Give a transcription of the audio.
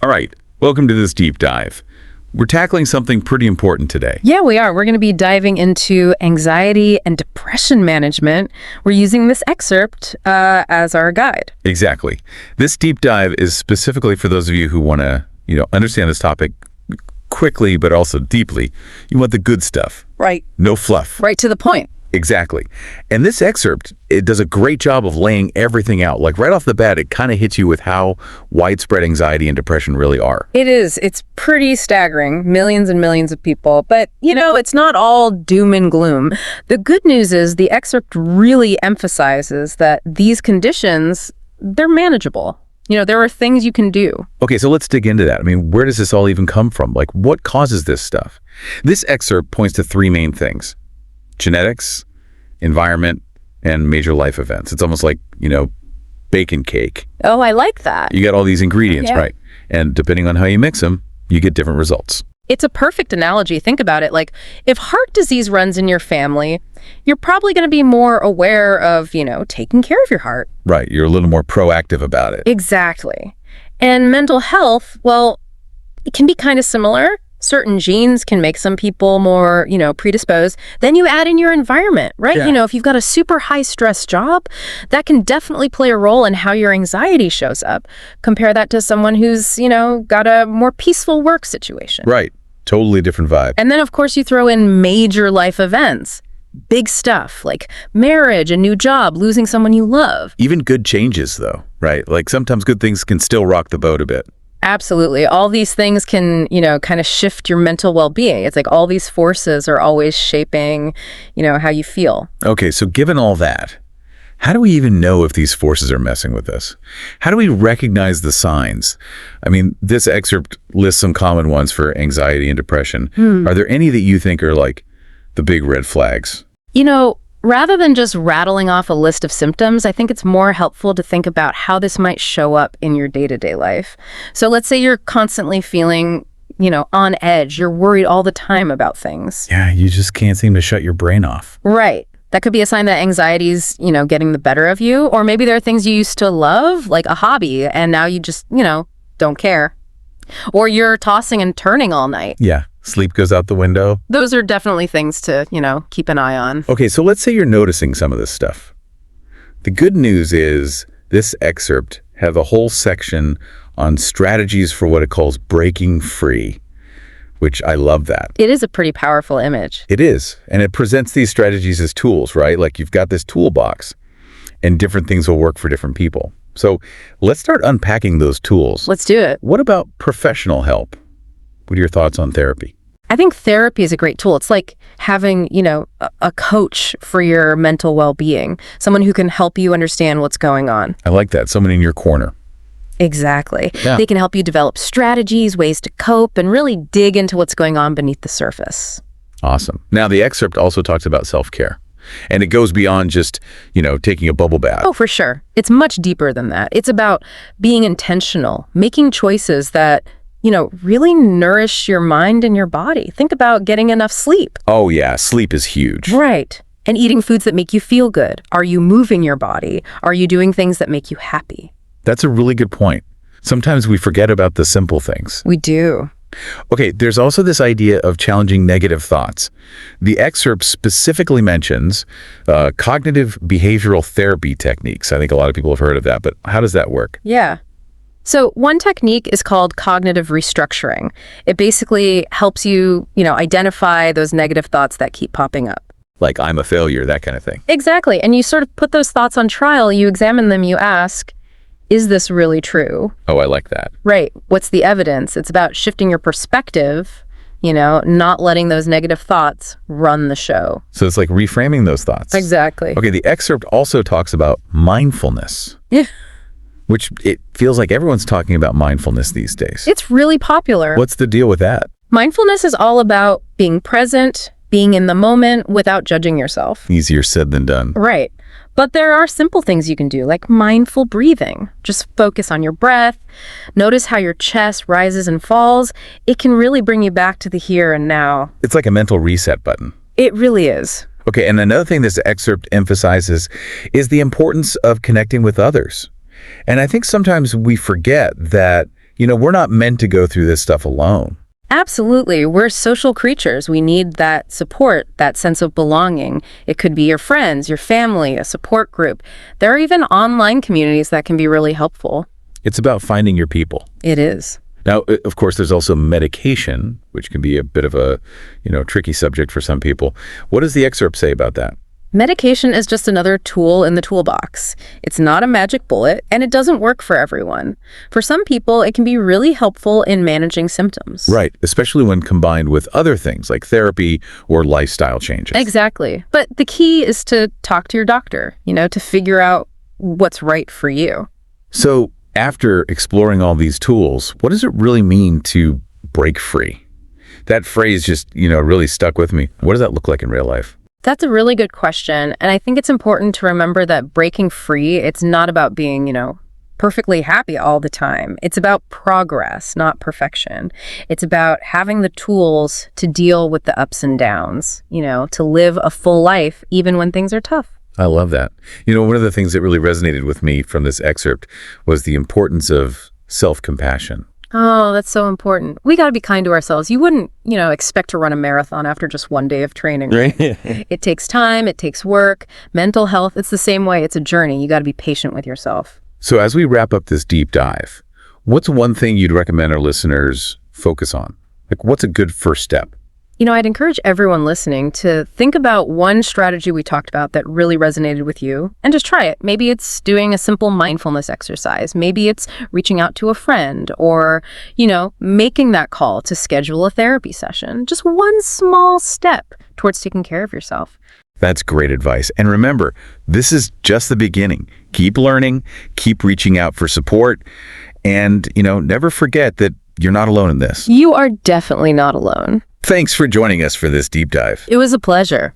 All right, welcome to this deep dive. We're tackling something pretty important today. Yeah, we are. We're going to be diving into anxiety and depression management. We're using this excerpt as our guide. Exactly. This deep dive is specifically for those of you who want to, understand this topic quickly, but also deeply. You want the good stuff. Right. No fluff. Right to the point. Exactly. And this excerpt, it does a great job of laying everything out. Like right off the bat, it kind of hits you with how widespread anxiety and depression really are. It is. It's pretty staggering. Millions and millions of people. But, it's not all doom and gloom. The good news is the excerpt really emphasizes that these conditions, they're manageable. There are things you can do. Okay, so let's dig into that. I mean, where does this all even come from? Like, what causes this stuff? This excerpt points to three main things: genetics, environment, and major life events. It's almost like, bacon cake. Oh, I like that. You got all these ingredients, Yeah. right? And depending on how you mix them, you get different results. It's a perfect analogy. Think about it. Like, if heart disease runs in your family, you're probably going to be more aware of, taking care of your heart. Right, you're a little more proactive about it. Exactly. And mental health, well, it can be kind of similar. Certain genes can make some people more, predisposed. Then you add in your environment, right? Yeah. If you've got a super high stress job, that can definitely play a role in how your anxiety shows up. Compare that to someone who's, got a more peaceful work situation. Right, totally different vibe. And then, of course, you throw in major life events. Big stuff like marriage, a new job, losing someone you love. Even good changes, though, right? Like sometimes good things can still rock the boat a bit. Absolutely. All these things can, kind of shift your mental well-being. It's like all these forces are always shaping, how you feel. Okay, so given all that, how do we even know if these forces are messing with us? How do we recognize the signs? I mean, this excerpt lists some common ones for anxiety and depression. Are there any that you think are like the big red flags? Rather than just rattling off a list of symptoms, I think it's more helpful to think about how this might show up in your day-to-day life. So let's say you're constantly feeling, on edge. You're worried all the time about things. Yeah, you just can't seem to shut your brain off. Right. That could be a sign that anxiety's, getting the better of you. Or maybe there are things you used to love, like a hobby, and now you just, don't care. Or you're tossing and turning all night. Yeah, sleep goes out the window. Those are definitely things to, keep an eye on. Okay, so let's say you're noticing some of this stuff. The good news is this excerpt has a whole section on strategies for what it calls breaking free, which I love that. It is a pretty powerful image. It is, and it presents these strategies as tools, right? Like you've got this toolbox, and different things will work for different people. So let's start unpacking those tools. Let's do it. What about professional help? What are your thoughts on therapy? I think therapy is a great tool. It's like having, a coach for your mental well-being, someone who can help you understand what's going on. I like that. Someone in your corner. Exactly. Yeah. They can help you develop strategies, ways to cope, and really dig into what's going on beneath the surface. Awesome. Now, the excerpt also talks about self-care. And it goes beyond just, taking a bubble bath. Oh, for sure. It's much deeper than that. It's about being intentional, making choices that, really nourish your mind and your body. Think about getting enough sleep. Oh, yeah. Sleep is huge. Right. And eating foods that make you feel good. Are you moving your body? Are you doing things that make you happy? That's a really good point. Sometimes we forget about the simple things. We do. Okay, there's also this idea of challenging negative thoughts. The excerpt specifically mentions cognitive behavioral therapy techniques. I think a lot of people have heard of that, but how does that work? Yeah. So one technique is called cognitive restructuring. It basically helps you, identify those negative thoughts that keep popping up. Like, I'm a failure, that kind of thing. Exactly. And you sort of put those thoughts on trial, you examine them, you ask, is this really true? Oh, I like that. Right. What's the evidence? It's about shifting your perspective, not letting those negative thoughts run the show. So it's like reframing those thoughts. Exactly. Okay, the excerpt also talks about mindfulness. Yeah. Which it feels like everyone's talking about mindfulness these days. It's really popular. What's the deal with that? Mindfulness is all about being present, being in the moment without judging yourself. Easier said than done. Right. But there are simple things you can do, like mindful breathing. Just focus on your breath. Notice how your chest rises and falls. It can really bring you back to the here and now. It's like a mental reset button. It really is. Okay, and another thing this excerpt emphasizes is the importance of connecting with others. And I think sometimes we forget that We're not meant to go through this stuff alone. Absolutely. We're social creatures. We need that support, that sense of belonging. It could be your friends, your family, a support group. There are even online communities that can be really helpful. It's about finding your people. It is. Now, of course, there's also medication, which can be a bit of a, tricky subject for some people. What does the excerpt say about that? Medication is just another tool in the toolbox. It's not a magic bullet, and it doesn't work for everyone. For some people, it can be really helpful in managing symptoms. Right, especially when combined with other things like therapy or lifestyle changes. Exactly. But the key is to talk to your doctor, to figure out what's right for you. So after exploring all these tools, what does it really mean to break free? That phrase just, really stuck with me. What does that look like in real life? That's a really good question. And I think it's important to remember that breaking free, it's not about being, perfectly happy all the time. It's about progress, not perfection. It's about having the tools to deal with the ups and downs, to live a full life even when things are tough. I love that. One of the things that really resonated with me from this excerpt was the importance of self-compassion. Oh, that's so important. We got to be kind to ourselves. You wouldn't, expect to run a marathon after just one day of training. Right. It takes time. It takes work. Mental health, it's the same way. It's a journey. You got to be patient with yourself. So as we wrap up this deep dive, what's one thing you'd recommend our listeners focus on? What's a good first step? I'd encourage everyone listening to think about one strategy we talked about that really resonated with you and just try it. Maybe it's doing a simple mindfulness exercise. Maybe it's reaching out to a friend or, making that call to schedule a therapy session. Just one small step towards taking care of yourself. That's great advice. And remember, this is just the beginning. Keep learning, keep reaching out for support, and, never forget that you're not alone in this. You are definitely not alone. Thanks for joining us for this deep dive. It was a pleasure.